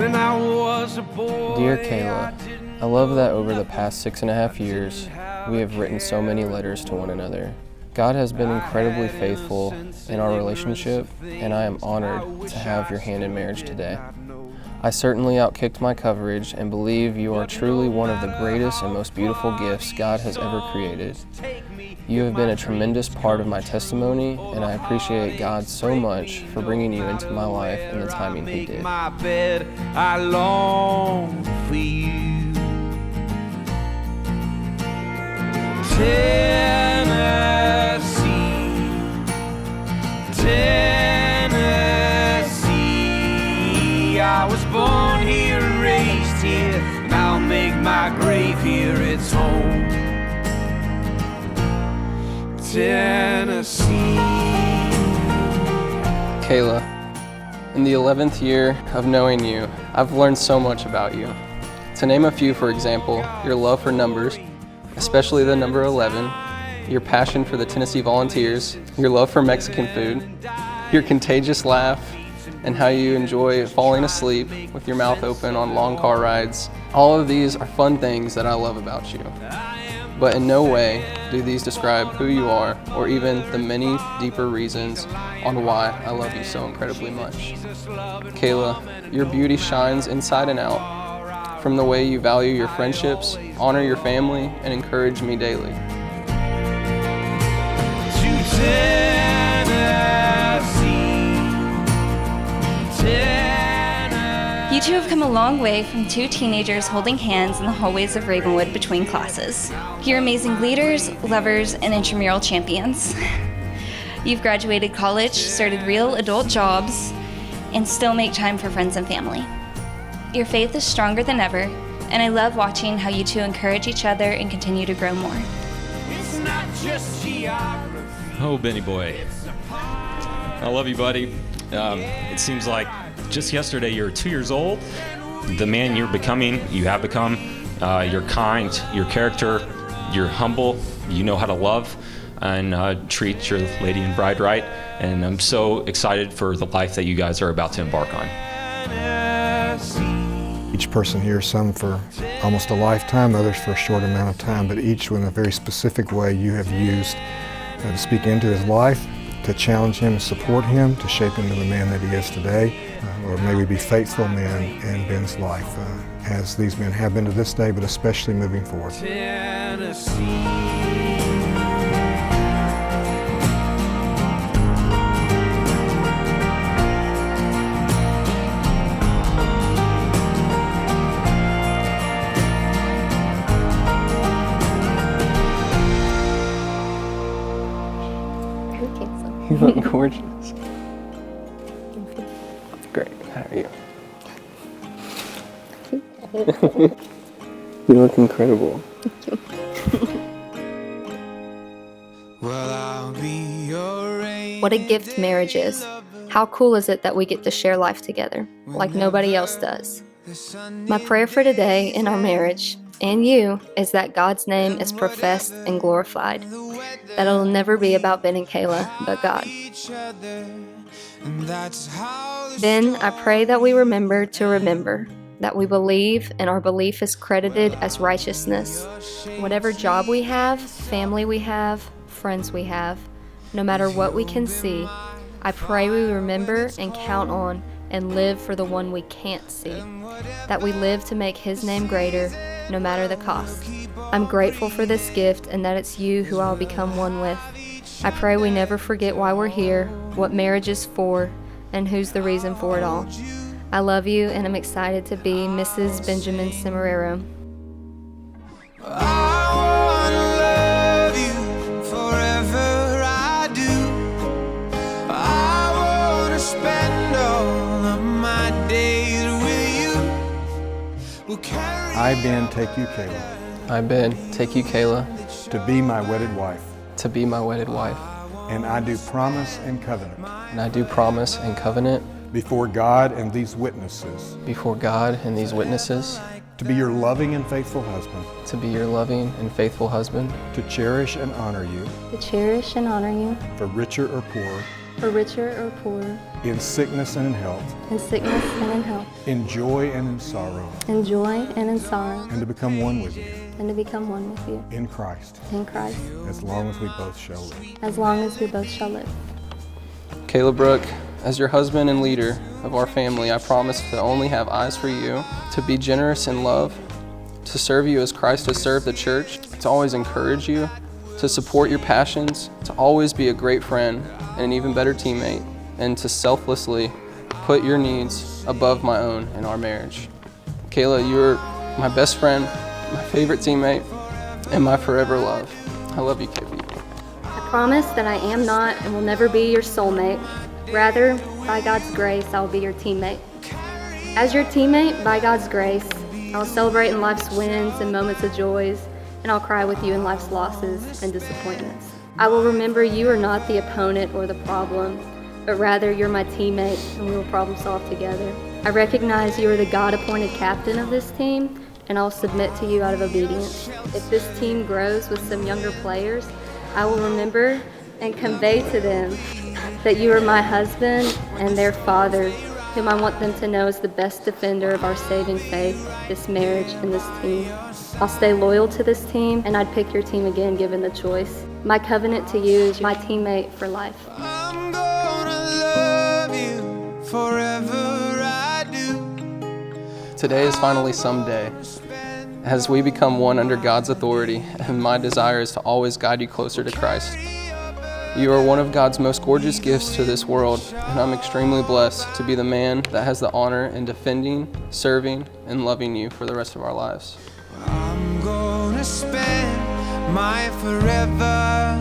when I was a boy. Dear Kayla, I love that over the past 6.5 years, we have written so many letters to one another. God has been incredibly faithful in our relationship, and I am honored to have your hand in marriage today. I certainly outkicked my coverage and believe you are truly one of the greatest and most beautiful gifts God has ever created. You have been a tremendous part of my testimony, and I appreciate God so much for bringing you into my life in the timing He did. My bed, I long for you. Tennessee, Tennessee, I was born here, raised here, and I'll make my grave here its home. Tennessee. Kayla, in the 11th year of knowing you, I've learned so much about you. To name a few, for example, your love for numbers, especially the number 11, your passion for the Tennessee Volunteers, your love for Mexican food, your contagious laugh, and how you enjoy falling asleep with your mouth open on long car rides. All of these are fun things that I love about you. But in no way do these describe who you are or even the many deeper reasons on why I love you so incredibly much. Kayla, your beauty shines inside and out from the way you value your friendships, honor your family, and encourage me daily. You two have come a long way from two teenagers holding hands in the hallways of Ravenwood between classes. You're amazing leaders, lovers, and intramural champions. You've graduated college, started real adult jobs, and still make time for friends and family. Your faith is stronger than ever, and I love watching how you two encourage each other and continue to grow more. It's not just geography. Oh, Benny boy. I love you, buddy. It seems like just yesterday you were 2 years old. The man you're becoming, you have become. You're kind, your character, you're humble, you know how to love and treat your lady and bride right. And I'm so excited for the life that you guys are about to embark on. Each person here, some for almost a lifetime, others for a short amount of time, but each in a very specific way you have used to speak into his life, to challenge him, support him, to shape him into the man that he is today. Lord, may we be faithful men in Ben's life, as these men have been to this day, but especially moving forward. You look gorgeous. Great. How are you? You look incredible. What a gift marriage is. How cool is it that we get to share life together, like nobody else does. My prayer for today in our marriage, and you, is that God's name is professed and glorified. That it'll never be about Ben and Kayla, but God. Then I pray that we remember to remember, that we believe and our belief is credited as righteousness. Whatever job we have, family we have, friends we have, no matter what we can see, I pray we remember and count on and live for the one we can't see, that we live to make His name greater, no matter the cost. I'm grateful for this gift and that it's you who I'll become one with. I pray we never forget why we're here, what marriage is for, and who's the reason for it all. I love you, and I'm excited to be Mrs. Benjamin Cimarero. I, Ben, take you, Kayla, I, Ben, take you, Kayla, to be my wedded wife. to be my wedded wife. And I do promise and covenant And I do promise and covenant before God and these witnesses before God and these witnesses to be your loving and faithful husband, to be your loving and faithful husband, to cherish and honor you, To cherish and honor you, for richer or poorer, for richer or poorer, in sickness and in health, in sickness and in health, in joy and in sorrow, in joy and in sorrow, and to become one with you and to become one with you, in Christ, in Christ, as long as we both shall live. as long as we both shall live. Kayla Brooke, as your husband and leader of our family, I promise to only have eyes for you, to be generous in love, to serve you as Christ has served the church, to always encourage you, to support your passions, to always be a great friend and an even better teammate, and to selflessly put your needs above my own in our marriage. Kayla, you're my best friend, my favorite teammate, and my forever love. I love you, KB. I promise that I am not and will never be your soulmate. Rather, by God's grace, I will be your teammate. As your teammate, by God's grace, I will celebrate in life's wins and moments of joys, and I'll cry with you in life's losses and disappointments. I will remember you are not the opponent or the problem, but rather you're my teammate and we will problem solve together. I recognize you are the God-appointed captain of this team, and I'll submit to you out of obedience. If this team grows with some younger players, I will remember and convey to them that you are my husband and their father, whom I want them to know is the best defender of our saving faith, this marriage, and this team. I'll stay loyal to this team, and I'd pick your team again given the choice. My covenant to you is my teammate for life. I'm gonna love you forever, I do. Today is finally someday. As we become one under God's authority, and my desire is to always guide you closer to Christ. You are one of God's most gorgeous gifts to this world, and I'm extremely blessed to be the man that has the honor in defending, serving, and loving you for the rest of our lives. I'm gonna spend my forever,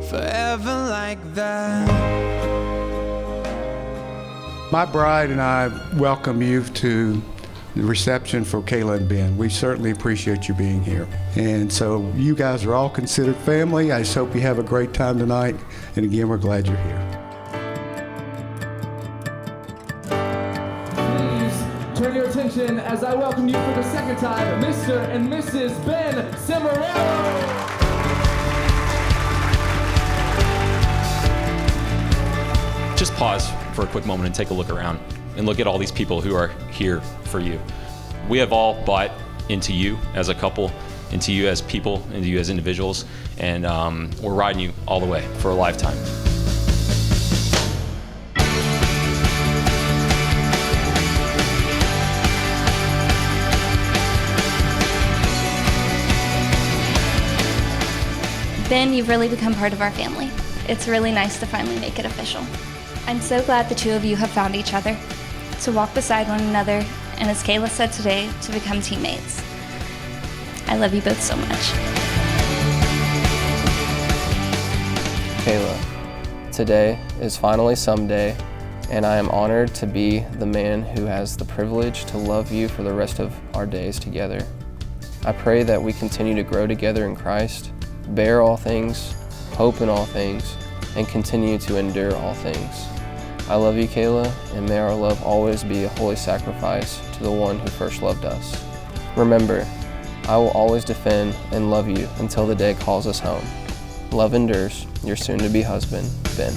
forever like that. My bride and I welcome you to the reception for Kayla and Ben. We certainly appreciate you being here. And so you guys are all considered family. I just hope you have a great time tonight. And again, we're glad you're here. Please turn your attention as I welcome you for the second time, Mr. and Mrs. Ben Cimarello. Just pause for a quick moment and take a look around and look at all these people who are here for you. We have all bought into you as a couple, into you as people, into you as individuals, and we're riding you all the way for a lifetime. Ben, you've really become part of our family. It's really nice to finally make it official. I'm so glad the two of you have found each other, to walk beside one another, and as Kayla said today, to become teammates. I love you both so much. Kayla, today is finally someday, and I am honored to be the man who has the privilege to love you for the rest of our days together. I pray that we continue to grow together in Christ, bear all things, hope in all things, and continue to endure all things. I love you, Kayla, and may our love always be a holy sacrifice to the one who first loved us. Remember, I will always defend and love you until the day calls us home. Love endures. Your soon-to-be husband, Ben.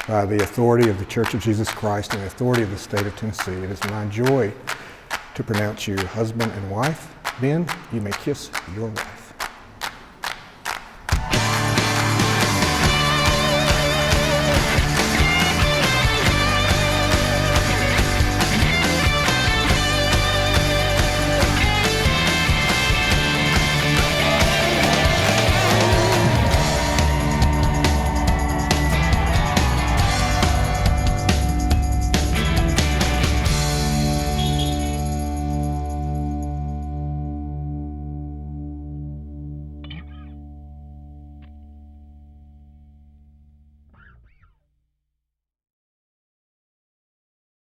By the authority of the Church of Jesus Christ and the authority of the state of Tennessee, it is my joy to pronounce you husband and wife. Ben, you may kiss your wife.